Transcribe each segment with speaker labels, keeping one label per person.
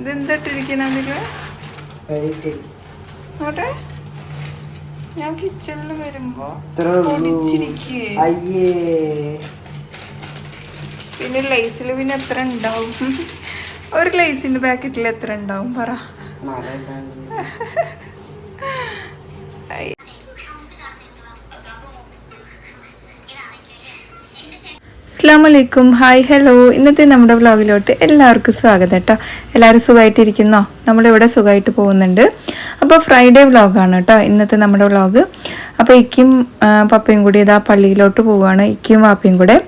Speaker 1: ഇതെന്തിട്ടിരിക്കണേ ഞാൻ കിച്ചണിൽ വരുമ്പോ പിന്നെ ലേസിൽ പിന്നെ എത്ര ഉണ്ടാവും? ഒരു ലേസിന്റെ പാക്കറ്റിൽ എത്ര ഉണ്ടാവും പറ? അസ്സലാമലൈക്കും, ഹായ്, ഹലോ. ഇന്നത്തെ നമ്മുടെ വ്ളോഗിലോട്ട് എല്ലാവർക്കും സ്വാഗതം കേട്ടോ. എല്ലാവരും സുഖമായിട്ടിരിക്കുന്നോ? നമ്മളിവിടെ സുഖമായിട്ട് പോകുന്നുണ്ട്. അപ്പോൾ ഫ്രൈഡേ വ്ളോഗാണ് കേട്ടോ ഇന്നത്തെ നമ്മുടെ വ്ളോഗ്. അപ്പോൾ ഇക്കും പപ്പയും കൂടി ഇതാ പള്ളിയിലോട്ട് പോവുകയാണ്. ഇക്കും വാപ്പയും കൂടെ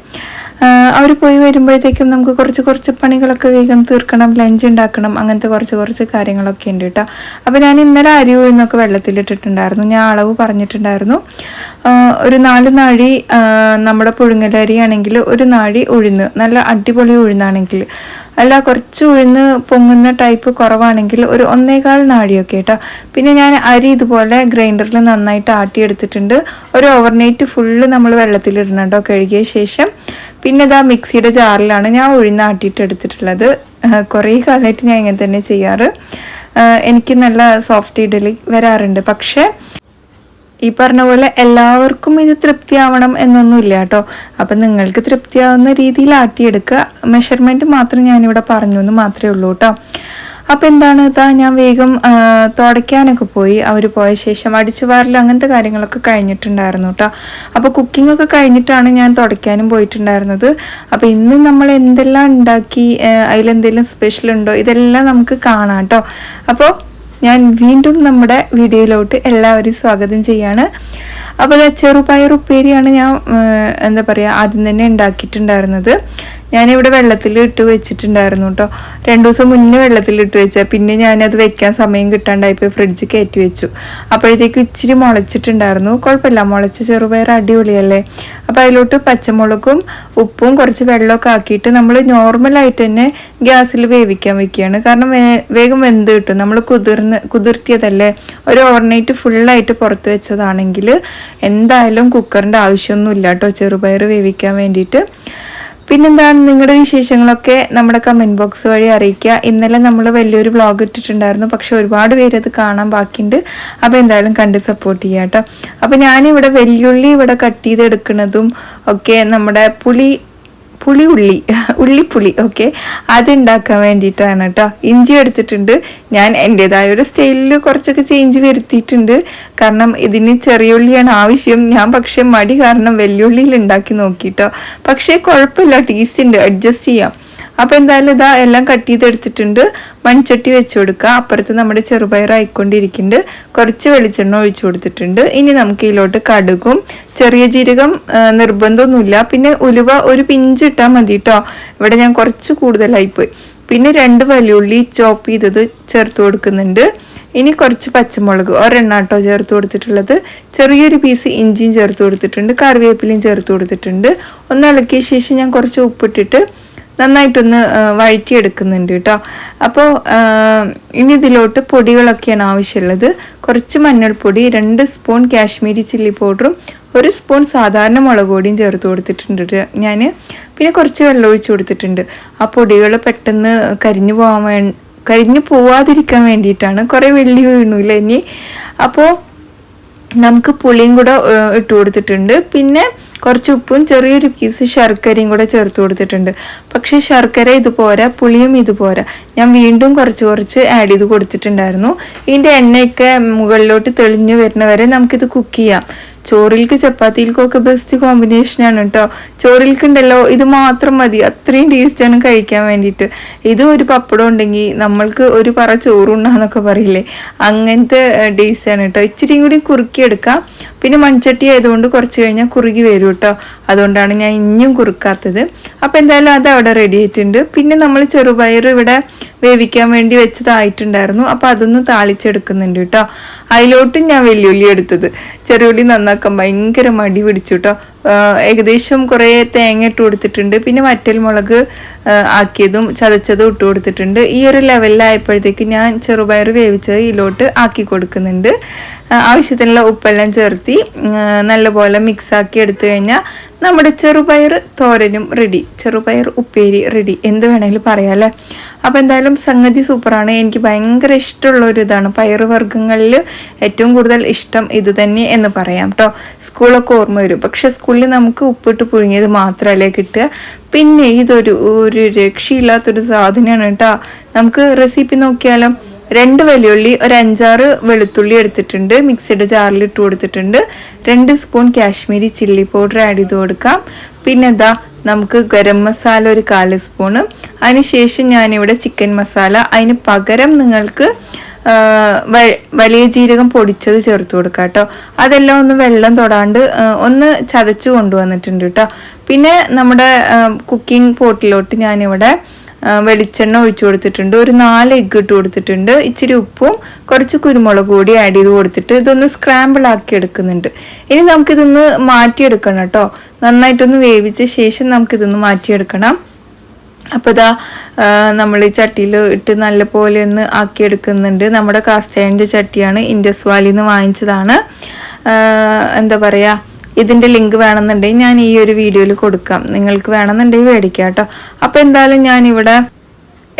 Speaker 1: അവർ പോയി വരുമ്പോഴത്തേക്കും നമുക്ക് കുറച്ച് പണികളൊക്കെ വേഗം തീർക്കണം, ലഞ്ച് ഉണ്ടാക്കണം, അങ്ങനത്തെ കുറച്ച് കാര്യങ്ങളൊക്കെ ഉണ്ട് കേട്ടോ. അപ്പോൾ ഞാൻ ഇന്നലെ അരി ഉഴുന്നൊക്കെ വെള്ളത്തിലിട്ടിട്ടുണ്ടായിരുന്നു. ഞാൻ അളവ് പറഞ്ഞിട്ടുണ്ടായിരുന്നു. ഒരു 4 നാഴി നമ്മുടെ പുഴുങ്ങലരി ആണെങ്കിൽ 1 നാഴി ഉഴുന്ന്, നല്ല അടിപൊളി ഉഴുന്നാണെങ്കിൽ, അല്ല കുറച്ച് ഉഴുന്ന് പൊങ്ങുന്ന ടൈപ്പ് കുറവാണെങ്കിൽ ഒരു 1.25 നാഴിയൊക്കെ കേട്ടോ. പിന്നെ ഞാൻ അരി ഇതുപോലെ ഗ്രൈൻഡറിൽ നന്നായിട്ട് ആട്ടിയെടുത്തിട്ടുണ്ട്. ഒരു ഓവർനൈറ്റ് ഫുള്ള് നമ്മൾ വെള്ളത്തിലിടണം കേട്ടോ കഴുകിയ ശേഷം. പിന്നെ ഇതാ മിക്സിയുടെ ജാറിലാണ് ഞാൻ ഉഴുന്ന് ആട്ടിയിട്ട് എടുത്തിട്ടുള്ളത്. കുറേ കാലമായിട്ട് ഞാൻ ഇങ്ങനെ തന്നെ ചെയ്യാറ്. എനിക്ക് നല്ല സോഫ്റ്റ് ഇഡലി വരാറുണ്ട്. പക്ഷേ ഈ പറഞ്ഞ പോലെ എല്ലാവർക്കും ഇത് തൃപ്തിയാവണം എന്നൊന്നുമില്ല കേട്ടോ. അപ്പം നിങ്ങൾക്ക് തൃപ്തിയാവുന്ന രീതിയിൽ ആട്ടിയെടുക്കുക. മെഷർമെൻറ്റ് മാത്രം ഞാനിവിടെ പറഞ്ഞു എന്ന് മാത്രമേ ഉള്ളൂ കേട്ടോ. അപ്പോൾ എന്താണ് ഞാൻ വേഗം തുടയ്ക്കാനൊക്കെ പോയി. അവർ പോയ ശേഷം അടിച്ചു വാരൽ അങ്ങനത്തെ കാര്യങ്ങളൊക്കെ കഴിഞ്ഞിട്ടുണ്ടായിരുന്നു കേട്ടോ. അപ്പോൾ കുക്കിംഗ് ഒക്കെ കഴിഞ്ഞിട്ടാണ് ഞാൻ തുടയ്ക്കാനും പോയിട്ടുണ്ടായിരുന്നത്. അപ്പോൾ ഇന്ന് നമ്മൾ എന്തെല്ലാം ഉണ്ടാക്കി, അതിലെന്തെങ്കിലും സ്പെഷ്യൽ ഉണ്ടോ, ഇതെല്ലാം നമുക്ക് കാണാം കേട്ടോ. അപ്പോൾ ഞാൻ വീണ്ടും നമ്മുടെ വീഡിയോയിലോട്ട് എല്ലാവരെയും സ്വാഗതം ചെയ്യാണ്. അപ്പോൾ ചെറുപയർ ഉപ്പേരിയാണ് ഞാൻ എന്താ പറയുക ആദ്യം തന്നെ ഉണ്ടാക്കിയിട്ടുണ്ടായിരുന്നത്. ഞാനിവിടെ വെള്ളത്തിലിട്ട് വെച്ചിട്ടുണ്ടായിരുന്നു കേട്ടോ. 2 ദിവസം മുന്നേ വെള്ളത്തിലിട്ട് വെച്ചാൽ പിന്നെ ഞാനത് വെക്കാൻ സമയം കിട്ടാണ്ടായിപ്പോൾ ഫ്രിഡ്ജ് കയറ്റി വെച്ചു. അപ്പോഴത്തേക്ക് ഇച്ചിരി മുളച്ചിട്ടുണ്ടായിരുന്നു. കുഴപ്പമില്ല, മുളച്ച ചെറുപയർ അടിപൊളിയല്ലേ. അപ്പോൾ അതിലോട്ട് പച്ചമുളകും ഉപ്പും കുറച്ച് വെള്ളമൊക്കെ ആക്കിയിട്ട് നമ്മൾ നോർമലായിട്ട് തന്നെ ഗ്യാസിൽ വേവിക്കാൻ വെക്കുകയാണ്. കാരണം വേഗം വെന്ത് കിട്ടും. നമ്മൾ കുതിർത്തിയതല്ലേ. ഒരു ഓവർനൈറ്റ് ഫുള്ളായിട്ട് പുറത്ത് വെച്ചതാണെങ്കിൽ എന്തായാലും കുക്കറിൻ്റെ ആവശ്യമൊന്നുമില്ല കേട്ടോ ചെറുപയർ വേവിക്കാൻ വേണ്ടിയിട്ട്. പിന്നെന്താണ് നിങ്ങളുടെ വിശേഷങ്ങളൊക്കെ നമ്മുടെ കമൻറ്റ് ബോക്സ് വഴി അറിയിക്കുക. ഇന്നലെ നമ്മൾ വലിയൊരു വ്ളോഗ് ഇട്ടിട്ടുണ്ടായിരുന്നു. പക്ഷെ ഒരുപാട് പേര് അത് കാണാൻ ബാക്കിയുണ്ട്. അപ്പോൾ എന്തായാലും കണ്ട് സപ്പോർട്ട് ചെയ്യാം കേട്ടോ. അപ്പോൾ ഞാനിവിടെ വെല്ലുള്ളി ഇവിടെ കട്ട് ചെയ്തെടുക്കുന്നതും ഒക്കെ നമ്മുടെ ഉള്ളിപ്പുളി ഓക്കെ, അതുണ്ടാക്കാൻ വേണ്ടിയിട്ടാണ് കേട്ടോ. ഇഞ്ചി എടുത്തിട്ടുണ്ട്. ഞാൻ എൻ്റെതായ ഒരു സ്റ്റൈലിൽ കുറച്ചൊക്കെ ചേഞ്ച് വരുത്തിയിട്ടുണ്ട്. കാരണം ഇതിന് ചെറിയ ഉള്ളിയാണ് ആവശ്യം. ഞാൻ പക്ഷേ മടി കാരണം വെല്ലുള്ളിയിൽ ഉണ്ടാക്കി നോക്കിട്ടോ. പക്ഷേ കുഴപ്പമില്ല, ടേസ്റ്റ് ഉണ്ട്, അഡ്ജസ്റ്റ് ചെയ്യാം. അപ്പോൾ എന്തായാലും ഇതാ എല്ലാം കട്ട് ചെയ്തെടുത്തിട്ടുണ്ട്. മൺചട്ടി വെച്ച് കൊടുക്കുക. അപ്പുറത്ത് നമ്മുടെ ചെറുപയർ ആയിക്കൊണ്ടിരിക്കുന്നുണ്ട്. കുറച്ച് വെളിച്ചെണ്ണ ഒഴിച്ചു കൊടുത്തിട്ടുണ്ട്. ഇനി നമുക്ക് ഇതിലോട്ട് കടുകും ചെറിയ ജീരകം നിർബന്ധമൊന്നുമില്ല. പിന്നെ ഉലുവ ഒരു പിഞ്ച് ഇട്ടാൽ മതി കേട്ടോ. ഇവിടെ ഞാൻ കുറച്ച് കൂടുതലായിപ്പോയി. പിന്നെ 2 വലിയുള്ളി ചോപ്പ് ചെയ്തത് ചേർത്ത് കൊടുക്കുന്നുണ്ട്. ഇനി കുറച്ച് പച്ചമുളക് ഒരെണ്ണാട്ടോ ചേർത്ത് കൊടുത്തിട്ടുള്ളത്. ചെറിയൊരു പീസ് ഇഞ്ചിയും ചേർത്ത് കൊടുത്തിട്ടുണ്ട്. കറിവേപ്പിലയും ചേർത്ത് കൊടുത്തിട്ടുണ്ട്. ഒന്ന് ഇളക്കിയ ശേഷം ഞാൻ കുറച്ച് ഉപ്പിട്ടിട്ട് നന്നായിട്ടൊന്ന് വഴറ്റിയെടുക്കുന്നുണ്ട് കേട്ടോ. അപ്പോൾ ഇനി ഇതിലോട്ട് പൊടികളൊക്കെയാണ് ആവശ്യമുള്ളത്. കുറച്ച് മഞ്ഞൾപ്പൊടി, 2 സ്പൂൺ കാശ്മീരി ചില്ലി പൗഡറും 1 സ്പൂൺ സാധാരണ മുളക് പൊടിയും ചേർത്ത് കൊടുത്തിട്ടുണ്ട് ഞാൻ. പിന്നെ കുറച്ച് വെള്ളം ഒഴിച്ച് കൊടുത്തിട്ടുണ്ട്. ആ പൊടികൾ പെട്ടെന്ന് കരിഞ്ഞു പോവാതിരിക്കാൻ വേണ്ടിയിട്ടാണ്. കുറേ വെള്ളി വീണൂല്ലേ ഇനി. അപ്പോൾ നമുക്ക് പുളിയും കൂടെ ഇട്ട് കൊടുത്തിട്ടുണ്ട്. പിന്നെ കുറച്ച് ഉപ്പും ചെറിയൊരു പീസ് ശർക്കരയും കൂടെ ചേർത്ത് കൊടുത്തിട്ടുണ്ട്. പക്ഷേ ശർക്കര ഇതുപോരാ, പുളിയും ഇതുപോരാ. ഞാൻ വീണ്ടും കുറച്ച് ആഡ് ചെയ്ത് കൊടുത്തിട്ടുണ്ടായിരുന്നു. ഇതിൻ്റെ എണ്ണയൊക്കെ മുകളിലോട്ട് തെളിഞ്ഞു വരുന്ന വരെ നമുക്കിത് കുക്ക് ചെയ്യാം. ചോറിൽക്ക് ചപ്പാത്തിയിൽക്കൊക്കെ ബെസ്റ്റ് കോമ്പിനേഷനാണ് കേട്ടോ. ചോറിൽക്കുണ്ടല്ലോ ഇത് മാത്രം മതി, അത്രയും ടേസ്റ്റാണ് കഴിക്കാൻ വേണ്ടിയിട്ട്. ഇത് ഒരു പപ്പടം ഉണ്ടെങ്കിൽ നമ്മൾക്ക് ഒരു പറ ചോറുണ്ടാന്നൊക്കെ പറയില്ലേ, അങ്ങനത്തെ ടേസ്റ്റാണ് കേട്ടോ. ഇച്ചിരി കൂടി കുറുക്കിയെടുക്കാം. പിന്നെ മൺചട്ടി ആയതുകൊണ്ട് കുറച്ച് കഴിഞ്ഞാൽ കുറുകി വരും കേട്ടോ, അതുകൊണ്ടാണ് ഞാൻ ഇനിയും കുറുക്കാത്തത്. അപ്പോൾ എന്തായാലും അത് അവിടെ റെഡി ആയിട്ടുണ്ട്. പിന്നെ നമ്മൾ ചെറുപയർ ഇവിടെ വേവിക്കാൻ വേണ്ടി വെച്ചതായിട്ടുണ്ടായിരുന്നു, അപ്പോൾ അതൊന്ന് താളിച്ചെടുക്കുന്നുണ്ട് കേട്ടോ. അതിലോട്ട് ഞാൻ വെല്ലുള്ളി എടുത്തത്, ചെറിയുള്ളി നന്നാക്കാൻ ഭയങ്കര മടി പിടിച്ചു കേട്ടോ. ഏകദേശം കുറേ തേങ്ങ ഇട്ട് കൊടുത്തിട്ടുണ്ട്, പിന്നെ വറ്റൽ മുളക് ആക്കിയതും ചതച്ചതും ഇട്ട് കൊടുത്തിട്ടുണ്ട്. ഈ ഒരു ലെവലിലായപ്പോഴത്തേക്ക് ഞാൻ ചെറുപയർ വേവിച്ചത് ഇതിലോട്ട് ആക്കി കൊടുക്കുന്നുണ്ട്. ആവശ്യത്തിനുള്ള ഉപ്പെല്ലാം ചേർത്തി നല്ലപോലെ മിക്സാക്കി എടുത്തു കഴിഞ്ഞാൽ നമ്മുടെ ചെറുപയർ തോരനും റെഡി, ചെറുപയർ ഉപ്പേരി റെഡി, എന്ത് വേണമെങ്കിലും പറയാമല്ലേ. അപ്പോൾ എന്തായാലും സംഗതി സൂപ്പറാണ്. എനിക്ക് ഭയങ്കര ഇഷ്ടമുള്ള ഒരു ഇതാണ്, പയറുവർഗ്ഗങ്ങളിൽ ഏറ്റവും കൂടുതൽ ഇഷ്ടം ഇത് തന്നെ എന്ന് പറയാം കേട്ടോ. സ്കൂളൊക്കെ ഓർമ്മ വരും, പക്ഷെ സ്കൂളിൽ നമുക്ക് ഉപ്പിട്ട് പുഴുങ്ങിയത് മാത്രമല്ലേ കിട്ടുക. പിന്നെ ഇതൊരു രക്ഷയില്ലാത്തൊരു സാധനമാണ് കേട്ടോ. നമുക്ക് റെസിപ്പി നോക്കിയാലോ. 2 വെല്ലുള്ളി, ഒരു 5-6 വെളുത്തുള്ളി എടുത്തിട്ടുണ്ട്, മിക്സിയുടെ ജാറിൽ ഇട്ട് കൊടുത്തിട്ടുണ്ട്. 2 spoon Kashmiri chilli powder add ചെയ്ത് കൊടുക്കാം. പിന്നെ നമുക്ക് ഗരം മസാല ഒരു 1/4 സ്പൂണ്. അതിനുശേഷം ഞാനിവിടെ ചിക്കൻ മസാല, അതിന് പകരം നിങ്ങൾക്ക് വലിയ ജീരകം പൊടിച്ചത് ചേർത്ത് കൊടുക്കാം കേട്ടോ. അതെല്ലാം ഒന്ന് വെള്ളം തൊടാണ്ട് ഒന്ന് ചതച്ച് കൊണ്ടുവന്നിട്ടുണ്ട് കേട്ടോ. പിന്നെ നമ്മുടെ കുക്കിംഗ് പോട്ടിലോട്ട് ഞാനിവിടെ വെളിച്ചെണ്ണ ഒഴിച്ചു കൊടുത്തിട്ടുണ്ട്, ഒരു 4 എഗ്ഗ് ഇട്ട് കൊടുത്തിട്ടുണ്ട്, ഇച്ചിരി ഉപ്പും കുറച്ച് കുരുമുളക് കൂടി ആഡ് ചെയ്ത് കൊടുത്തിട്ട് ഇതൊന്ന് സ്ക്രാമ്പിൾ ആക്കി എടുക്കുന്നുണ്ട്. ഇനി നമുക്കിതൊന്ന് മാറ്റിയെടുക്കണം കേട്ടോ. നന്നായിട്ടൊന്ന് വേവിച്ച ശേഷം നമുക്കിതൊന്ന് മാറ്റിയെടുക്കണം. അപ്പോൾ നമ്മൾ ഈ ചട്ടിയിൽ ഇട്ട് നല്ലപോലെ ഒന്ന് ആക്കിയെടുക്കുന്നുണ്ട്. നമ്മുടെ കാസ്റ്റ് അയണിൻ്റെ ചട്ടിയാണ്, ഇൻഡസ് വാലിയിൽ നിന്ന് വാങ്ങിച്ചതാണ്. എന്താ പറയുക, ഇതിൻ്റെ ലിങ്ക് വേണമെന്നുണ്ടെങ്കിൽ ഞാൻ ഈ ഒരു വീഡിയോയിൽ കൊടുക്കാം, നിങ്ങൾക്ക് വേണമെന്നുണ്ടെങ്കിൽ മേടിക്കാം കേട്ടോ. അപ്പോൾ എന്തായാലും ഞാനിവിടെ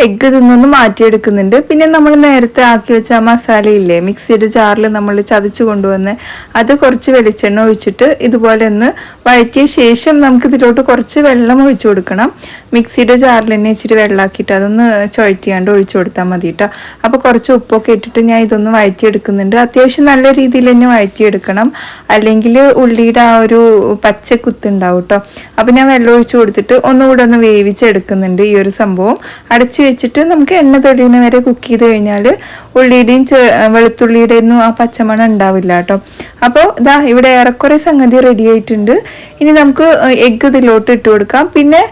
Speaker 1: എഗ്ഗ് തിന്നൊന്ന് മാറ്റിയെടുക്കുന്നുണ്ട്. പിന്നെ നമ്മൾ നേരത്തെ ആക്കി വെച്ച ആ മസാലയില്ലേ, മിക്സിയുടെ ജാറിൽ നമ്മൾ ചതച്ച് കൊണ്ടുവന്ന് അത് കുറച്ച് വെളിച്ചെണ്ണ ഒഴിച്ചിട്ട് ഇതുപോലെ ഒന്ന് വഴറ്റിയ ശേഷം നമുക്കിതിലോട്ട് കുറച്ച് വെള്ളം ഒഴിച്ചു കൊടുക്കണം. മിക്സിയുടെ ജാറിൽ തന്നെ ഇച്ചിരി വെള്ളമാക്കിയിട്ട് അതൊന്ന് ചുഴറ്റിയാണ്ട് ഒഴിച്ചു കൊടുത്താൽ മതി കേട്ടോ. അപ്പോൾ കുറച്ച് ഉപ്പൊക്കെ ഇട്ടിട്ട് ഞാൻ ഇതൊന്ന് വഴറ്റിയെടുക്കുന്നുണ്ട്. അത്യാവശ്യം നല്ല രീതിയിൽ തന്നെ വഴറ്റിയെടുക്കണം, അല്ലെങ്കിൽ ഉള്ളിയുടെ ആ ഒരു പച്ചക്കുത്തുണ്ടാവും കേട്ടോ. അപ്പോൾ ഞാൻ വെള്ളം ഒഴിച്ചു കൊടുത്തിട്ട് ഒന്നുകൂടെ ഒന്ന് വേവിച്ചെടുക്കുന്നുണ്ട്. ഈ ഒരു സംഭവം അടച്ച് വെച്ചിട്ട് നമുക്ക് എണ്ണ തെളിയുന്ന വരെ കുക്ക് ചെയ്ത് കഴിഞ്ഞാൽ ഉള്ളിയുടെയും വെളുത്തുള്ളിയുടെയും ഒന്നും ആ പച്ചമണം ഉണ്ടാവില്ല കേട്ടോ. അപ്പോൾ ഇവിടെ ഏറെക്കുറെ സംഗതി റെഡി ആയിട്ടുണ്ട്. ഇനി നമുക്ക് എഗ്ഗ് ഇതിലോട്ട് ഇട്ട് കൊടുക്കാം. പിന്നെ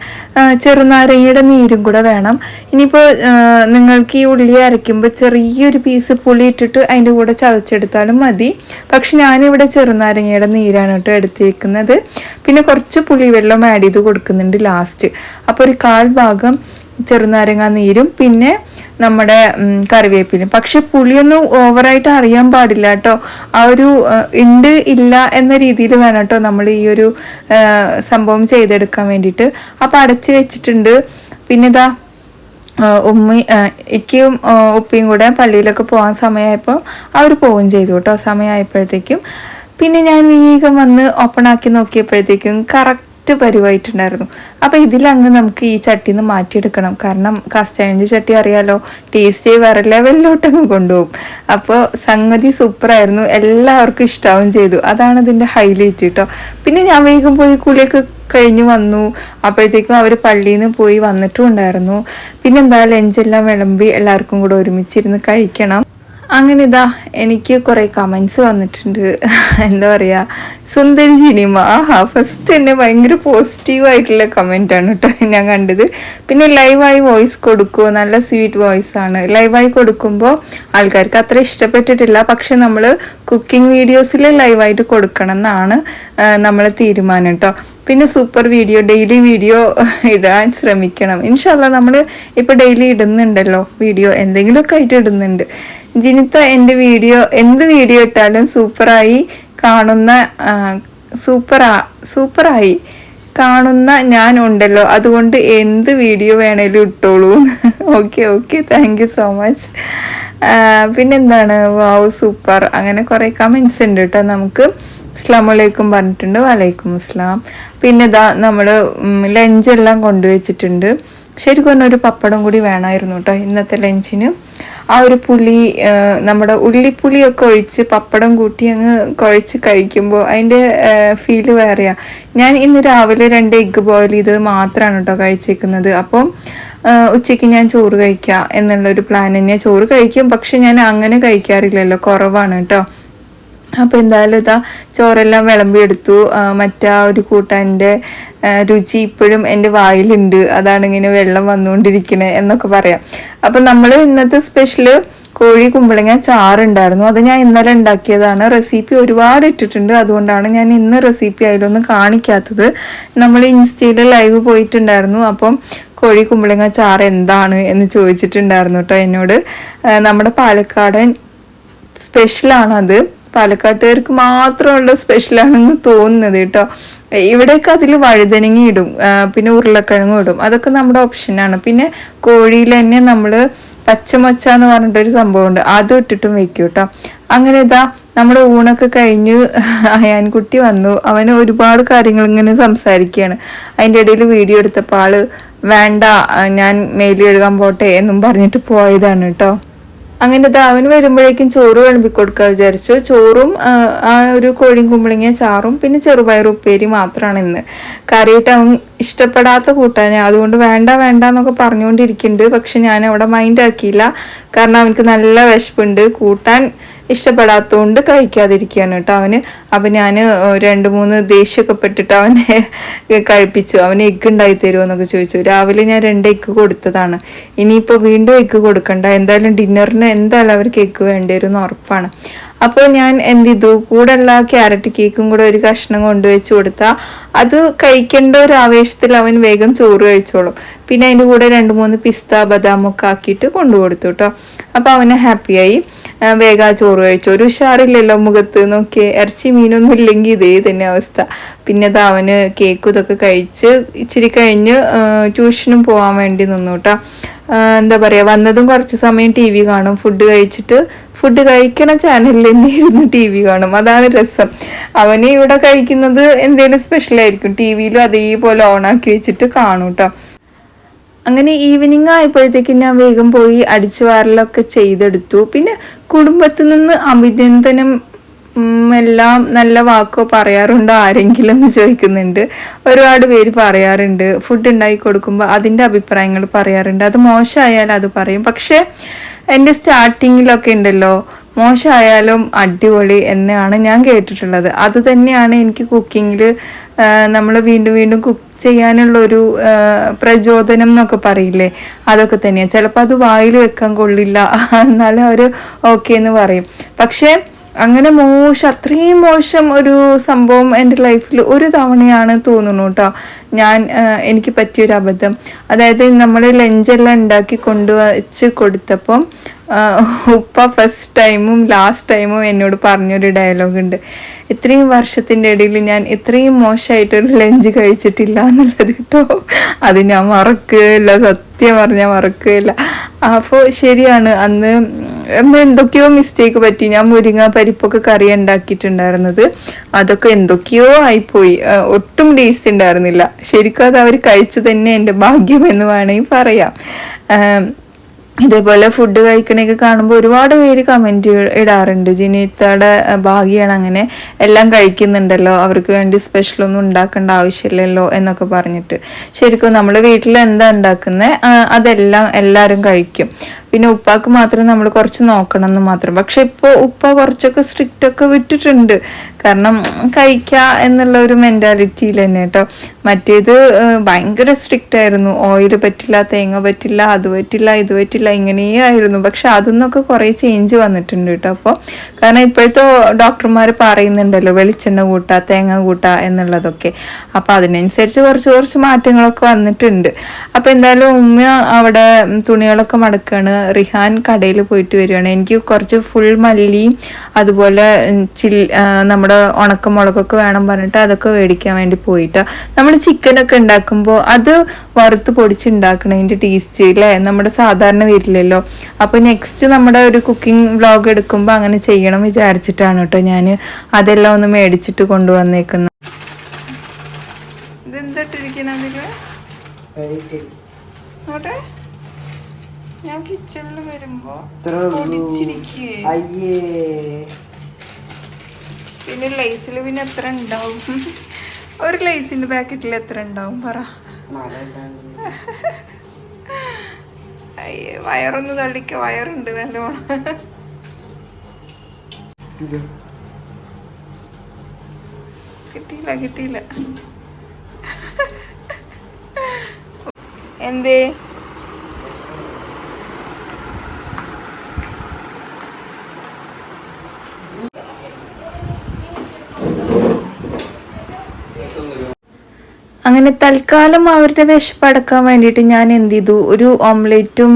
Speaker 1: ചെറുനാരങ്ങയുടെ നീരും കൂടെ വേണം. ഇനിയിപ്പോൾ നിങ്ങൾക്ക് ഈ ഉള്ളി അരയ്ക്കുമ്പോൾ ചെറിയൊരു പീസ് പുളി ഇട്ടിട്ട് അതിൻ്റെ കൂടെ ചതച്ചെടുത്താലും മതി. പക്ഷെ ഞാനിവിടെ ചെറുനാരങ്ങയുടെ നീരാണ് കേട്ടോ എടുത്തേക്കുന്നത്. പിന്നെ കുറച്ച് പുളിവെള്ളം ആഡ് ചെയ്ത് കൊടുക്കുന്നുണ്ട് ലാസ്റ്റ്. അപ്പോൾ ഒരു 1/4 ഭാഗം ചെറുനാരങ്ങ നീരും പിന്നെ നമ്മുടെ കറിവേപ്പിലും. പക്ഷെ പുളിയൊന്നും ഓവറായിട്ട് അറിയാൻ പാടില്ല കേട്ടോ. ആ ഒരു ഉണ്ട് ഇല്ല എന്ന രീതിയിൽ വേണം കേട്ടോ നമ്മൾ ഈ ഒരു സംഭവം ചെയ്തെടുക്കാൻ വേണ്ടിയിട്ട്. അപ്പം അടച്ച് വെച്ചിട്ടുണ്ട്. പിന്നെ ഇക്കും ഉപ്പയും കൂടെ പള്ളിയിലൊക്കെ പോകാൻ സമയമായപ്പോൾ അവർ പോവുകയും ചെയ്തു കേട്ടോ. സമയമായപ്പോഴത്തേക്കും പിന്നെ ഞാൻ വേഗം വന്ന് ഓപ്പൺ ആക്കി നോക്കിയപ്പോഴത്തേക്കും കറക്റ്റ് പരിവായിട്ടുണ്ടായിരുന്നു. അപ്പോൾ ഇതിലങ്ങ് നമുക്ക് ഈ ചട്ടിയിൽ നിന്ന് മാറ്റിയെടുക്കണം. കാരണം കാസ്റ്റ് അയണിൻ്റെ ചട്ടി അറിയാലോ, ടേസ്റ്റ് വേറെ ലെവലിലോട്ടങ്ങ് കൊണ്ടുപോകും. അപ്പോൾ സംഗതി സൂപ്പറായിരുന്നു, എല്ലാവർക്കും ഇഷ്ടാവും ചെയ്തു. അതാണ് ഇതിൻ്റെ ഹൈലൈറ്റ് കേട്ടോ. പിന്നെ ഞാൻ വേഗം പോയി കുളിയൊക്കെ കഴിഞ്ഞ് വന്നു. അപ്പോഴത്തേക്കും അവർ പള്ളിയിൽ നിന്ന് പോയി വന്നിട്ടും ഉണ്ടായിരുന്നു. പിന്നെ ലഞ്ചെല്ലാം വിളമ്പി എല്ലാവർക്കും കൂടെ ഒരുമിച്ചിരുന്ന് കഴിക്കണം. അങ്ങനെ എനിക്ക് കുറേ കമൻസ് വന്നിട്ടുണ്ട്. എന്താ പറയുക, സുന്ദരി ജിനിമ, ഫസ്റ്റ് തന്നെ ഭയങ്കര പോസിറ്റീവായിട്ടുള്ള കമൻറ്റാണ് കേട്ടോ ഞാൻ കണ്ടത്. പിന്നെ ലൈവായി വോയിസ് കൊടുക്കുമോ, നല്ല സ്വീറ്റ് വോയിസ് ആണ്. ലൈവായി കൊടുക്കുമ്പോൾ ആൾക്കാർക്ക് അത്ര ഇഷ്ടപ്പെട്ടിട്ടില്ല. പക്ഷെ നമ്മൾ കുക്കിംഗ് വീഡിയോസിൽ ലൈവായിട്ട് കൊടുക്കണം എന്നാണ് നമ്മളെ തീരുമാനം കേട്ടോ. പിന്നെ സൂപ്പർ വീഡിയോ, ഡെയിലി വീഡിയോ ഇടാൻ ശ്രമിക്കണം. ഇൻഷാല്ലാ നമ്മൾ ഇപ്പോൾ ഡെയിലി ഇടുന്നുണ്ടല്ലോ വീഡിയോ, എന്തെങ്കിലുമൊക്കെ ആയിട്ട് ഇടുന്നുണ്ട്. ജിനിത്ത എൻ്റെ വീഡിയോ എന്ത് വീഡിയോ ഇട്ടാലും സൂപ്പറായി കാണുന്ന ഞാൻ ഉണ്ടല്ലോ, അതുകൊണ്ട് എന്ത് വീഡിയോ വേണേലും ഇട്ടോളൂ. Okay thank you so much. പിന്നെന്താണ്, വാവ് സൂപ്പർ, അങ്ങനെ കുറേ കമൻസ് ഉണ്ട് കേട്ടോ. നമുക്ക് അസ്സലാമലൈക്കും പറഞ്ഞിട്ടുണ്ട്, വലൈക്കും അസ്സലാം. പിന്നെ നമ്മൾ ലഞ്ചെല്ലാം കൊണ്ടുവച്ചിട്ടുണ്ട്. ശരിക്കും ഒരു പപ്പടം കൂടി വേണമായിരുന്നു കേട്ടോ ഇന്നത്തെ ലഞ്ചിന്. ആ ഒരു പുളി നമ്മുടെ ഉള്ളിപ്പുളിയൊക്കെ ഒഴിച്ച് പപ്പടം കൂട്ടി അങ്ങ് കുഴച്ച് കഴിക്കുമ്പോൾ അതിൻ്റെ ഫീല് വേറെയാണ്. ഞാൻ ഇന്ന് രാവിലെ 2 എഗ്ഗ് ബോയിൽ ചെയ്തത് മാത്രമാണ് കേട്ടോ കഴിച്ചേക്കുന്നത്. അപ്പം ഉച്ചയ്ക്ക് ഞാൻ ചോറ് കഴിക്കാം എന്നുള്ളൊരു പ്ലാൻ തന്നെയാണ്. ചോറ് കഴിക്കും, പക്ഷെ ഞാൻ അങ്ങനെ കഴിക്കാറില്ലല്ലോ, കുറവാണ് കേട്ടോ. അപ്പോൾ എന്തായാലും ഇതാ ചോറെല്ലാം വിളമ്പിയെടുത്തു. മറ്റേ ഒരു കൂട്ടാൻ്റെ രുചി ഇപ്പോഴും എൻ്റെ വായിലുണ്ട്. അതാണ് ഇങ്ങനെ വെള്ളം വന്നുകൊണ്ടിരിക്കണേ എന്നൊക്കെ പറയാം. അപ്പം നമ്മൾ ഇന്നത്തെ സ്പെഷ്യൽ കോഴി കുമ്പളങ്ങ ചാറുണ്ടായിരുന്നു. അത് ഞാൻ ഇന്നലെ ഉണ്ടാക്കിയതാണ്. റെസിപ്പി ഒരുപാട് ഇട്ടിട്ടുണ്ട്, അതുകൊണ്ടാണ് ഞാൻ ഇന്ന് റെസിപ്പി അതിലൊന്നും കാണിക്കാത്തത്. നമ്മൾ ഇൻസ്റ്റയിൽ ലൈവ് പോയിട്ടുണ്ടായിരുന്നു. അപ്പം കോഴി കുമ്പളങ്ങ ചാറ് എന്താണ് എന്ന് ചോദിച്ചിട്ടുണ്ടായിരുന്നു കേട്ടോ എന്നോട്. നമ്മുടെ പാലക്കാടൻ സ്പെഷ്യലാണത്. പാലക്കാട്ടുകാർക്ക് മാത്രമുള്ള സ്പെഷ്യലാണെന്ന് തോന്നുന്നത് കേട്ടോ. ഇവിടെയൊക്കെ അതിൽ വഴുതനങ്ങ ഇടും, പിന്നെ ഉരുളക്കിഴങ്ങും ഇടും. അതൊക്കെ നമ്മുടെ ഓപ്ഷനാണ്. പിന്നെ കോഴിയിൽ തന്നെ നമ്മൾ പച്ചമൊച്ച എന്ന് പറഞ്ഞിട്ടൊരു സംഭവമുണ്ട്, അതും ഇട്ടിട്ടും വെക്കും കേട്ടോ. അങ്ങനെ ഇതാ നമ്മുടെ ഊണൊക്കെ കഴിഞ്ഞ് അയാൻകുട്ടി വന്നു. അവന് ഒരുപാട് കാര്യങ്ങൾ ഇങ്ങനെ സംസാരിക്കുകയാണ്. അതിൻ്റെ ഇടയിൽ വീഡിയോ എടുത്തപ്പോൾ ആള് വേണ്ട ഞാൻ മേലി കഴുകാൻ പോട്ടെ എന്നും പറഞ്ഞിട്ട് പോയതാണ് കേട്ടോ. അങ്ങനെ അവന് വരുമ്പോഴേക്കും ചോറ് വിളമ്പി കൊടുക്കാൻ വിചാരിച്ചു. ചോറും ആ ഒരു കോഴിയും കുമ്പളങ്ങ ചാറും പിന്നെ ചെറുപയർ ഉപ്പേരി മാത്രമാണ് ഇന്ന്. കറിയിട്ട് അവൻ ഇഷ്ടപ്പെടാത്ത കൂട്ടാൻ, അതുകൊണ്ട് വേണ്ട വേണ്ട എന്നൊക്കെ പറഞ്ഞുകൊണ്ടിരിക്കുന്നുണ്ട്. പക്ഷെ ഞാൻ അവിടെ മൈൻഡ് ആക്കിയില്ല, കാരണം അവനക്ക് നല്ല വിശപ്പുണ്ട്. കൂട്ടാൻ ഇഷ്ടപ്പെടാത്തതുകൊണ്ട് കഴിക്കാതിരിക്കുകയാണ് കേട്ടോ അവന്. അപ്പം ഞാൻ 2-3 ദേഷ്യമൊക്കെ പെട്ടിട്ട് അവനെ കഴിപ്പിച്ചു. അവന് എഗ്ഗ് ഉണ്ടായി തരുമോ എന്നൊക്കെ ചോദിച്ചു. രാവിലെ ഞാൻ 2 എഗ്ഗ് കൊടുത്തതാണ്. ഇനിയിപ്പോൾ വീണ്ടും എഗ്ഗ് കൊടുക്കണ്ട, എന്തായാലും ഡിന്നറിന് എന്തായാലും അവർക്ക് എഗ്ഗ് വേണ്ടി വരും എന്ന് ഉറപ്പാണ്. അപ്പോൾ ഞാൻ എന്ത് ചെയ്തു, കൂടെയുള്ള ക്യാരറ്റ് കേക്കും കൂടെ ഒരു കഷ്ണം കൊണ്ടുവച്ച് കൊടുത്താൽ അത് കഴിക്കേണ്ട ഒരു ആവേശത്തിൽ അവൻ വേഗം ചോറ് കഴിച്ചോളും. പിന്നെ അതിൻ്റെ കൂടെ 2-3 പിസ്ത ബദാമൊക്കെ ആക്കിയിട്ട് കൊണ്ടുകൊടുത്തു കേട്ടോ. അപ്പോൾ അവന് ഹാപ്പിയായി, വേഗം ചോറ് കഴിച്ചു. ഒരു ഉഷാറില്ലല്ലോ മുഖത്ത്, നോക്കിയേ. ഇറച്ചി മീനൊന്നും ഇല്ലെങ്കിൽ ഇതേ തന്നെ അവസ്ഥ. പിന്നെ അത് അവന് കേക്കും ഇതൊക്കെ കഴിച്ച് ഇച്ചിരി കഴിഞ്ഞ് ട്യൂഷനും പോകാൻ വേണ്ടി നിന്നു കേട്ടോ. എന്താ പറയുക, വന്നതും കുറച്ച് സമയം ടി വി കാണും. ഫുഡ് കഴിച്ചിട്ട് ഫുഡ് കഴിക്കണ ചാനലിൽ തന്നെ ഇരുന്ന് ടി വി കാണും. അതാണ് രസം. അവന് ഇവിടെ കഴിക്കുന്നത് എന്തെങ്കിലും സ്പെഷ്യലായിരിക്കും, ടി വിയിലും അതേപോലെ ഓണാക്കി വെച്ചിട്ട് കാണും കേട്ടോ. അങ്ങനെ ഈവനിങ് ആയപ്പോഴത്തേക്കും ഞാൻ വേഗം പോയി അടിച്ചു വാരലൊക്കെ ചെയ്തെടുത്തു. പിന്നെ കുടുംബത്തിൽ നിന്ന് അഭിനന്ദനം എല്ലാം നല്ല വാക്കോ പറയാറുണ്ടോ ആരെങ്കിലും എന്ന് ചോദിക്കുന്നുണ്ട്. ഒരുപാട് പേര് പറയാറുണ്ട്. ഫുഡ് ഉണ്ടാക്കി കൊടുക്കുമ്പോൾ അതിൻ്റെ അഭിപ്രായങ്ങൾ പറയാറുണ്ട്. അത് മോശമായാൽ അത് പറയും. പക്ഷേ എൻ്റെ സ്റ്റാർട്ടിങ്ങിലൊക്കെ ഉണ്ടല്ലോ, മോശമായാലും അടിപൊളി എന്നാണ് ഞാൻ കേട്ടിട്ടുള്ളത്. അത് തന്നെയാണ് എനിക്ക് കുക്കിങ്ങിൽ നമ്മൾ വീണ്ടും വീണ്ടും കുക്ക് ചെയ്യാനുള്ളൊരു പ്രചോദനം എന്നൊക്കെ പറയില്ലേ, അതൊക്കെ തന്നെയാണ്. ചിലപ്പോൾ അത് വായിൽ വെക്കാൻ കൊള്ളില്ല, എന്നാലും അവർ ഓക്കെ എന്ന് പറയും. പക്ഷേ അങ്ങനെ അത്രയും മോശം ഒരു സംഭവം എൻ്റെ ലൈഫിൽ ഒരു തവണയാണ് തോന്നുന്നു കേട്ടോ. എനിക്ക് പറ്റിയൊരു അബദ്ധം, അതായത് നമ്മൾ ലഞ്ചെല്ലാം ഉണ്ടാക്കി കൊണ്ടുവച്ച് കൊടുത്തപ്പം ഉപ്പ ഫസ്റ്റ് ടൈമും ലാസ്റ്റ് ടൈമും എന്നോട് പറഞ്ഞൊരു ഡയലോഗുണ്ട്, ഇത്രയും വർഷത്തിൻ്റെ ഇടയിൽ ഞാൻ ഇത്രയും മോശമായിട്ടൊരു ലഞ്ച് കഴിച്ചിട്ടില്ല എന്നുള്ളത് കേട്ടോ. അത് ഞാൻ മറക്കുകയില്ല, സത്യം പറഞ്ഞാൽ മറക്കുകയില്ല. അപ്പോൾ ശരിയാണ്, അന്ന് എന്തൊക്കെയോ മിസ്റ്റേക്ക് പറ്റി. ഞാൻ മുരിങ്ങ പരിപ്പൊക്കെ കറി ഉണ്ടാക്കിയിട്ടുണ്ടായിരുന്നത്, അതൊക്കെ എന്തൊക്കെയോ ആയിപ്പോയി, ഒട്ടും ടേസ്റ്റ് ഉണ്ടായിരുന്നില്ല. ശരിക്കും അത് അവർ കഴിച്ചു തന്നെ എൻ്റെ ഭാഗ്യം എന്ന് വേണമെങ്കിൽ പറയാം. ഇതേപോലെ ഫുഡ് കഴിക്കണൊക്കെ കാണുമ്പോൾ ഒരുപാട് പേര് കമൻറ്റ് ഇടാറുണ്ട്, ജിനീത്തയുടെ ഭാഗ്യമാണ് അങ്ങനെ എല്ലാം കഴിക്കുന്നുണ്ടല്ലോ, അവർക്ക് വേണ്ടി സ്പെഷ്യലൊന്നും ഉണ്ടാക്കേണ്ട ആവശ്യമില്ലല്ലോ എന്നൊക്കെ പറഞ്ഞിട്ട്. ശരിക്കും നമ്മൾ വീട്ടിൽ എന്താ ഉണ്ടാക്കുന്നത് അതെല്ലാം എല്ലാവരും കഴിക്കും. പിന്നെ ഉപ്പാക്ക് മാത്രം നമ്മൾ കുറച്ച് നോക്കണം എന്ന് മാത്രം. പക്ഷെ ഇപ്പോൾ ഉപ്പ കുറച്ചൊക്കെ സ്ട്രിക്റ്റൊക്കെ വിട്ടിട്ടുണ്ട്, കാരണം കഴിക്കുക എന്നുള്ള ഒരു മെൻറ്റാലിറ്റിയിൽ തന്നെ കേട്ടോ. മറ്റേത് ഭയങ്കര സ്ട്രിക്റ്റ് ആയിരുന്നു, ഓയിൽ പറ്റില്ല, തേങ്ങ പറ്റില്ല, അത് പറ്റില്ല, ഇത് പറ്റില്ല, ഇങ്ങനെയേ ആയിരുന്നു. പക്ഷെ അതിന്നൊക്കെ കുറേ ചേഞ്ച് വന്നിട്ടുണ്ട് കേട്ടോ. അപ്പോൾ കാരണം ഇപ്പോഴത്തെ ഡോക്ടർമാർ പറയുന്നുണ്ടല്ലോ വെളിച്ചെണ്ണ കൂട്ടുക, തേങ്ങ കൂട്ടുക എന്നുള്ളതൊക്കെ. അപ്പോൾ അതിനനുസരിച്ച് കുറച്ച് മാറ്റങ്ങളൊക്കെ വന്നിട്ടുണ്ട്. അപ്പോൾ എന്തായാലും ഉമ്മ അവിടെ തുണികളൊക്കെ മടക്കുകയാണ്. റിഹാൻ കടയിൽ പോയിട്ട് വരികയാണ്. എനിക്ക് കുറച്ച് ഫുൾ മല്ലിയും അതുപോലെ നമ്മുടെ ഉണക്കമുളകൊക്കെ വേണം പറഞ്ഞിട്ട് അതൊക്കെ മേടിക്കാൻ വേണ്ടി പോയിട്ട്. നമ്മൾ ചിക്കനൊക്കെ ഉണ്ടാക്കുമ്പോൾ അത് വറുത്ത് പൊടിച്ചുണ്ടാക്കണതിൻ്റെ ടേസ്റ്റ് അല്ലേ നമ്മുടെ സാധാരണ വരില്ലല്ലോ. അപ്പോൾ നെക്സ്റ്റ് നമ്മുടെ ഒരു കുക്കിംഗ് വ്ളോഗ് എടുക്കുമ്പോൾ അങ്ങനെ ചെയ്യണം വിചാരിച്ചിട്ടാണ് കേട്ടോ ഞാൻ അതെല്ലാം ഒന്ന് മേടിച്ചിട്ട് കൊണ്ടുവന്നേക്കുന്നത്. ഇതെന്തിട്ടിരിക്കുന്നതിൽ നോട്ടെ ഞാൻ കിച്ചണിൽ വരുമ്പോ പിന്നെ ലൈസിൽ പിന്നെ എത്ര ഉണ്ടാവും? ഒരു ലൈസിന്റെ പാക്കറ്റിൽ എത്ര ഉണ്ടാവും പറ? അയ്യേ, വയറൊന്ന് തള്ളിക്ക, വയറുണ്ട് നല്ലോണം. കിട്ടിയില്ല എന്തേ? അങ്ങനെ തൽക്കാലം അവരുടെ വിശപ്പടക്കാൻ വേണ്ടിയിട്ട് ഞാൻ എന്ത് ചെയ്തു, ഒരു ഓംലേറ്റും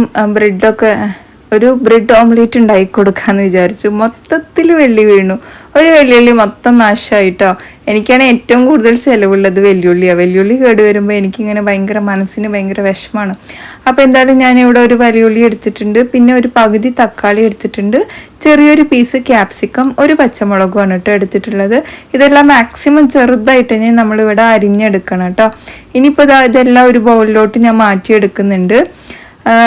Speaker 1: ഒരു ബ്രെഡ് ഓംലേറ്റ് ഉണ്ടാക്കി കൊടുക്കാമെന്ന് വിചാരിച്ചു. മൊത്തത്തിൽ വെള്ളി വീണു. ഒരു വെല്ലുള്ളി മൊത്തം നാശമായിട്ടോ. എനിക്കാണ് ഏറ്റവും കൂടുതൽ ചിലവുള്ളത് വെല്ലുള്ളിയാണ്. വെല്ലുള്ളി കേട് വരുമ്പോൾ എനിക്കിങ്ങനെ മനസ്സിന് ഭയങ്കര വിഷമമാണ്. അപ്പോൾ എന്തായാലും ഞാനിവിടെ ഒരു വലിയുള്ളി എടുത്തിട്ടുണ്ട്, പിന്നെ ഒരു പകുതി തക്കാളി എടുത്തിട്ടുണ്ട്, ചെറിയൊരു പീസ് ക്യാപ്സിക്കം, ഒരു പച്ചമുളകുമാണ് കേട്ടോ എടുത്തിട്ടുള്ളത്. ഇതെല്ലാം മാക്സിമം ചെറുതായിട്ട് നമ്മളിവിടെ അരിഞ്ഞെടുക്കണം കേട്ടോ. ഇനിയിപ്പോൾ ഇതെല്ലാം ഒരു ബൗളിലോട്ട് ഞാൻ മാറ്റിയെടുക്കുന്നുണ്ട്.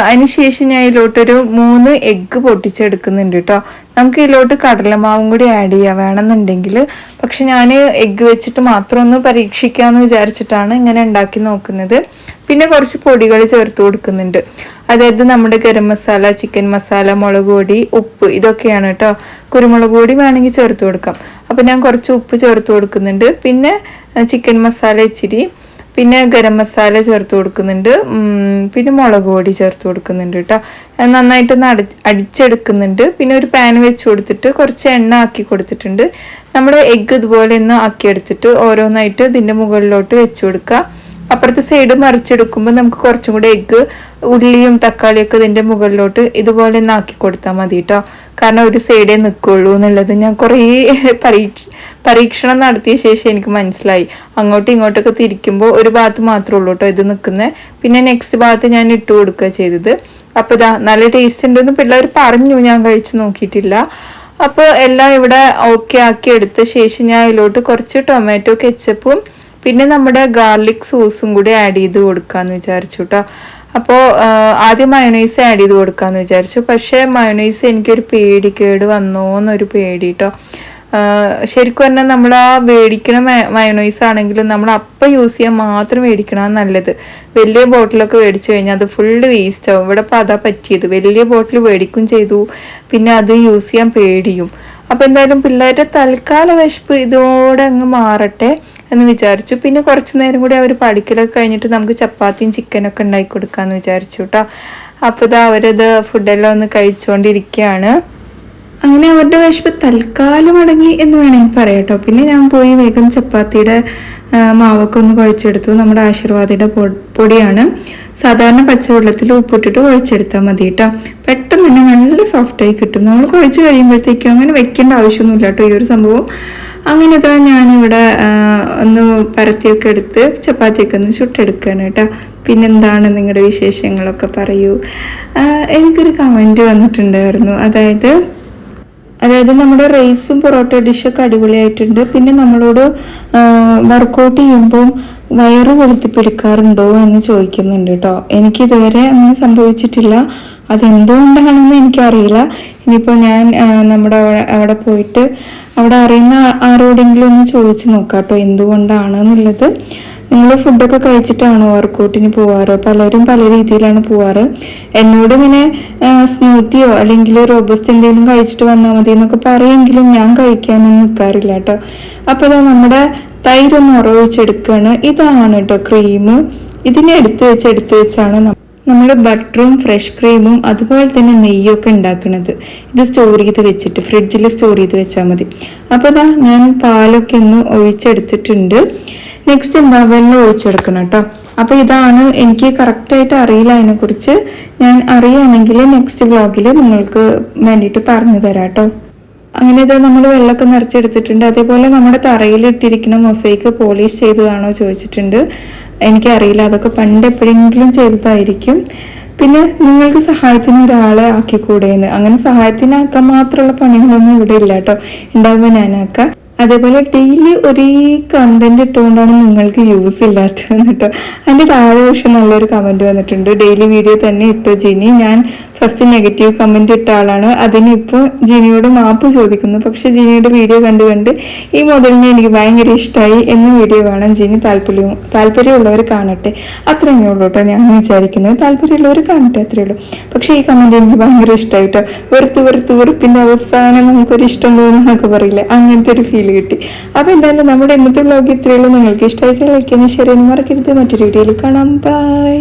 Speaker 1: അതിനുശേഷം ഞാൻ ഇതിലോട്ടൊരു 3 എഗ്ഗ് പൊട്ടിച്ചെടുക്കുന്നുണ്ട് കേട്ടോ. നമുക്ക് ഇതിലോട്ട് കടലമാവും കൂടി ആഡ് ചെയ്യാം വേണമെന്നുണ്ടെങ്കിൽ. പക്ഷെ ഞാൻ എഗ്ഗ് വെച്ചിട്ട് മാത്രം ഒന്ന് പരീക്ഷിക്കാമെന്ന് വിചാരിച്ചിട്ടാണ് ഇങ്ങനെ ഉണ്ടാക്കി നോക്കുന്നത്. പിന്നെ കുറച്ച് പൊടികൾ ചേർത്ത് കൊടുക്കുന്നുണ്ട്. അതായത് നമ്മുടെ ഗരം മസാല, ചിക്കൻ മസാല, മുളക് പൊടി, ഉപ്പ്, ഇതൊക്കെയാണ് കേട്ടോ. കുരുമുളക് പൊടി വേണമെങ്കിൽ ചേർത്ത് കൊടുക്കാം. അപ്പോൾ ഞാൻ കുറച്ച് ഉപ്പ് ചേർത്ത് കൊടുക്കുന്നുണ്ട്. പിന്നെ ചിക്കൻ മസാല ഇച്ചിരി, പിന്നെ ഗരം മസാല ചേർത്ത് കൊടുക്കുന്നുണ്ട്, പിന്നെ മുളക് പൊടി ചേർത്ത് കൊടുക്കുന്നുണ്ട് കേട്ടോ. നന്നായിട്ടൊന്ന് അടിച്ചെടുക്കുന്നുണ്ട്. പിന്നെ ഒരു പാൻ വെച്ച് കൊടുത്തിട്ട് കുറച്ച് എണ്ണ ആക്കി കൊടുത്തിട്ടുണ്ട്. നമ്മൾ എഗ്ഗ് ഇതുപോലെ ഒന്ന് ആക്കിയെടുത്തിട്ട് ഓരോന്നായിട്ട് ഇതിൻ്റെ മുകളിലോട്ട് വെച്ച് കൊടുക്കുക. അപ്പുറത്തെ സൈഡ് മറിച്ചെടുക്കുമ്പോൾ നമുക്ക് കുറച്ചും കൂടെ എഗ്ഗ്, ഉള്ളിയും തക്കാളിയൊക്കെ ഇതിൻ്റെ മുകളിലോട്ട് ഇതുപോലെ ഒന്ന് ആക്കി കൊടുത്താൽ മതി കേട്ടോ. കാരണം ഒരു സൈഡേ നിൽക്കുള്ളൂ എന്നുള്ളത് ഞാൻ കുറേ പരീക്ഷണം നടത്തിയ ശേഷം എനിക്ക് മനസ്സിലായി. അങ്ങോട്ടും ഇങ്ങോട്ടൊക്കെ തിരിക്കുമ്പോൾ ഒരു ഭാഗത്ത് മാത്രമേ ഉള്ളൂ കേട്ടോ ഇത് നിൽക്കുന്നത്. പിന്നെ നെക്സ്റ്റ് ഭാഗത്ത് ഞാൻ ഇട്ട് കൊടുക്കുക ചെയ്തത്. അപ്പോൾ നല്ല ടേസ്റ്റ് ഉണ്ടെന്ന് പിള്ളേർ പറഞ്ഞു, ഞാൻ കഴിച്ച് നോക്കിയിട്ടില്ല. അപ്പോൾ എല്ലാം ഇവിടെ ഓക്കെ ആക്കി എടുത്ത ശേഷം ഞാൻ ഇതിലോട്ട് കുറച്ച് ടൊമാറ്റോ കെച്ചപ്പും പിന്നെ നമ്മുടെ ഗാർലിക് സോസും കൂടി ആഡ് ചെയ്ത് കൊടുക്കാമെന്ന് വിചാരിച്ചു കേട്ടോ. അപ്പോൾ ആദ്യം മയോണൈസ് ആഡ് ചെയ്ത് കൊടുക്കാമെന്ന് വിചാരിച്ചു. പക്ഷേ മയോണൈസ് എനിക്കൊരു കേട് വന്നോന്നൊരു പേടി കേട്ടോ. ശരിക്കും പറഞ്ഞാൽ നമ്മൾ ആ മേടിക്കണ മയോണൈസ് ആണെങ്കിലും നമ്മൾ അപ്പം യൂസ് ചെയ്യാൻ മാത്രം മേടിക്കണം നല്ലത്. വലിയ ബോട്ടിലൊക്കെ മേടിച്ചു കഴിഞ്ഞാൽ അത് ഫുള്ള് വേസ്റ്റ് ആവും. ഇവിടെ ഇപ്പോൾ അതാ പറ്റിയത്. വലിയ ബോട്ടിൽ മേടിക്കും ചെയ്തു, പിന്നെ അത് യൂസ് ചെയ്യാൻ പേടിയും. അപ്പോൾ എന്തായാലും പിള്ളേരുടെ തൽക്കാല വിശപ്പ് ഇതോടെ അങ്ങ് മാറട്ടെ എന്ന് വിചാരിച്ചു. പിന്നെ കുറച്ച് നേരം കൂടി അവർ പഠിക്കലൊക്കെ കഴിഞ്ഞിട്ട് നമുക്ക് ചപ്പാത്തിയും ചിക്കനൊക്കെ ഉണ്ടാക്കി കൊടുക്കാമെന്ന് വിചാരിച്ചു കേട്ടോ. അപ്പോൾ അവരത് ഫുഡെല്ലാം ഒന്ന് കഴിച്ചുകൊണ്ടിരിക്കുകയാണ്. അങ്ങനെ അവരുടെ വിശപ്പ് തൽക്കാലം അടങ്ങി എന്ന് വേണമെങ്കിൽ പറയാം കേട്ടോ. പിന്നെ ഞാൻ പോയി വേഗം ചപ്പാത്തിയുടെ മാവൊക്കെ ഒന്ന് കുഴച്ചെടുത്തു. നമ്മുടെ ആശീർവാദിയുടെ പൊടിയാണ്. സാധാരണ പച്ചവെള്ളത്തിൽ ഉപ്പിട്ടിട്ട് കുഴച്ചെടുത്താൽ മതി കേട്ടോ. പെട്ടെന്ന് തന്നെ നല്ല സോഫ്റ്റായി കിട്ടും. നമ്മൾ കുഴച്ച് കഴിയുമ്പോഴത്തേക്കും അങ്ങനെ വെക്കേണ്ട ആവശ്യമൊന്നുമില്ല കേട്ടോ ഈ ഒരു സംഭവം. അങ്ങനെ ഇതാ ഞാനിവിടെ ഒന്ന് പരത്തിയൊക്കെ എടുത്ത് ചപ്പാത്തിയൊക്കെ ഒന്ന് ചുട്ടെടുക്കുകയാണ് കേട്ടോ. പിന്നെന്താണ് നിങ്ങളുടെ വിശേഷങ്ങളൊക്കെ പറയൂ. എനിക്കൊരു കമൻറ്റ് വന്നിട്ടുണ്ടായിരുന്നു. അതായത് നമ്മുടെ റൈസും പൊറോട്ട ഡിഷൊക്കെ അടിപൊളിയായിട്ടുണ്ട്. പിന്നെ നമ്മളോട് വർക്കൗട്ട് ചെയ്യുമ്പം വയറ് കൊളുത്തിപ്പിടിക്കാറുണ്ടോ എന്ന് ചോദിക്കുന്നുണ്ട് കേട്ടോ. എനിക്കിതുവരെ അങ്ങനെ സംഭവിച്ചിട്ടില്ല. അതെന്തുകൊണ്ടാണെന്ന് എനിക്കറിയില്ല. ഇനിയിപ്പോൾ ഞാൻ അവിടെ പോയിട്ട് അവിടെ അറിയുന്ന ആരോടെങ്കിലും ഒന്ന് ചോദിച്ച് നോക്കാം കേട്ടോ എന്തുകൊണ്ടാണ് എന്നുള്ളത്. നിങ്ങൾ ഫുഡൊക്കെ കഴിച്ചിട്ടാണോ വർക്കൗട്ടിന് പോവാറ്? പലരും പല രീതിയിലാണ് പോവാറ്. എന്നോട് ഇങ്ങനെ സ്മൂത്തിയോ അല്ലെങ്കിൽ റോബസ്റ്റ് എന്തെങ്കിലും കഴിച്ചിട്ട് വന്നാൽ മതി എന്നൊക്കെ പറയുമെങ്കിലും ഞാൻ കഴിക്കാനൊന്നും നിൽക്കാറില്ല കേട്ടോ. അപ്പോൾ നമ്മുടെ തൈരൊന്ന് ഉറവിച്ചെടുക്കുകയാണ്. ഇതാണ് കേട്ടോ ക്രീം. ഇതിനെ എടുത്ത് വെച്ചാണ് നമ്മൾ ബട്ടറും ഫ്രഷ് ക്രീമും അതുപോലെ തന്നെ നെയ്യൊക്കെ ഉണ്ടാക്കുന്നത്. ഇത് സ്റ്റോർ ചെയ്ത് വെച്ചിട്ട് ഫ്രിഡ്ജിൽ സ്റ്റോർ ചെയ്ത് വെച്ചാൽ മതി. അപ്പോൾ ഞാൻ പാലൊക്കെ ഒന്ന് ഒഴിച്ചെടുത്തിട്ടുണ്ട്. നെക്സ്റ്റ് വെള്ളം ഒഴിച്ചെടുക്കണം കേട്ടോ. അപ്പോൾ ഇതാണ്, എനിക്ക് കറക്റ്റായിട്ട് അറിയില്ല അതിനെക്കുറിച്ച്. ഞാൻ അറിയുകയാണെങ്കിൽ നെക്സ്റ്റ് വ്ളോഗിൽ നിങ്ങൾക്ക് വേണ്ടിയിട്ട് പറഞ്ഞു തരാം കേട്ടോ. അങ്ങനെ നമ്മൾ വെള്ളമൊക്കെ നിറച്ചെടുത്തിട്ടുണ്ട്. അതേപോലെ നമ്മുടെ തറയിലിട്ടിരിക്കുന്ന മൊസൈക്ക് പോളിഷ് ചെയ്തതാണോ ചോദിച്ചിട്ടുണ്ട്. എനിക്കറിയില്ല, അതൊക്കെ പണ്ട് എപ്പോഴെങ്കിലും ചെയ്തതായിരിക്കും. പിന്നെ നിങ്ങൾക്ക് സഹായത്തിന് ഒരാളെ ആക്കിക്കൂടെയെന്ന്. അങ്ങനെ സഹായത്തിനാക്കാൻ മാത്രമുള്ള പണികളൊന്നും ഇവിടെ ഇല്ല കേട്ടോ. ഉണ്ടാകുമ്പോൾ ഞാനാക്കാം. അതേപോലെ ഡെയിലി ഒരേ കണ്ടന്റ് ഇട്ടുകൊണ്ടാണ് നിങ്ങൾക്ക് യൂസ് ഇല്ലാത്തതെന്ന് കേട്ടോ. അതിൻ്റെ താഴെ പക്ഷെ നല്ലൊരു കമൻറ്റ് വന്നിട്ടുണ്ട്. ഡെയിലി വീഡിയോ തന്നെ ഇട്ടോ ജിനി, ഞാൻ ഫസ്റ്റ് നെഗറ്റീവ് കമൻറ്റ് ഇട്ട ആളാണ്. അതിനിപ്പോൾ ജിനിയോട് മാപ്പ് ചോദിക്കുന്നു. പക്ഷെ ജിനിയുടെ വീഡിയോ കണ്ട് ഈ മുതലിനെ എനിക്ക് ഭയങ്കര ഇഷ്ടമായി എന്ന വീഡിയോ വേണം ജിനി താല്പര്യമുള്ളവർ കാണട്ടെ. അത്രയേ ഉള്ളൂ കേട്ടോ ഞാൻ വിചാരിക്കുന്നത്. താല്പര്യമുള്ളവർ കാണട്ടെ, അത്രയേ ഉള്ളൂ. പക്ഷേ ഈ കമൻറ്റ് എനിക്ക് ഭയങ്കര ഇഷ്ടമായി കേട്ടോ. വെറുപ്പിൻ്റെ അവസാനം നമുക്കൊരു ഇഷ്ടം തോന്നുന്നൊക്കെ പറയില്ലേ, അങ്ങനത്തെ ഒരു ഫീൽ കിട്ടി. അപ്പോൾ എന്തായാലും നമ്മുടെ ഇന്നത്തെ വ്ലോഗ് ഇത്രയേ ഉള്ളൂ. നിങ്ങൾക്ക് ഇഷ്ടമായിച്ചാൽ ലൈക്ക് ചെയ്യാനും ഷെയർ ചെയ്യാനും മറക്കരുത്. മറ്റൊരു വീഡിയോയിൽ കാണാം. ബൈ.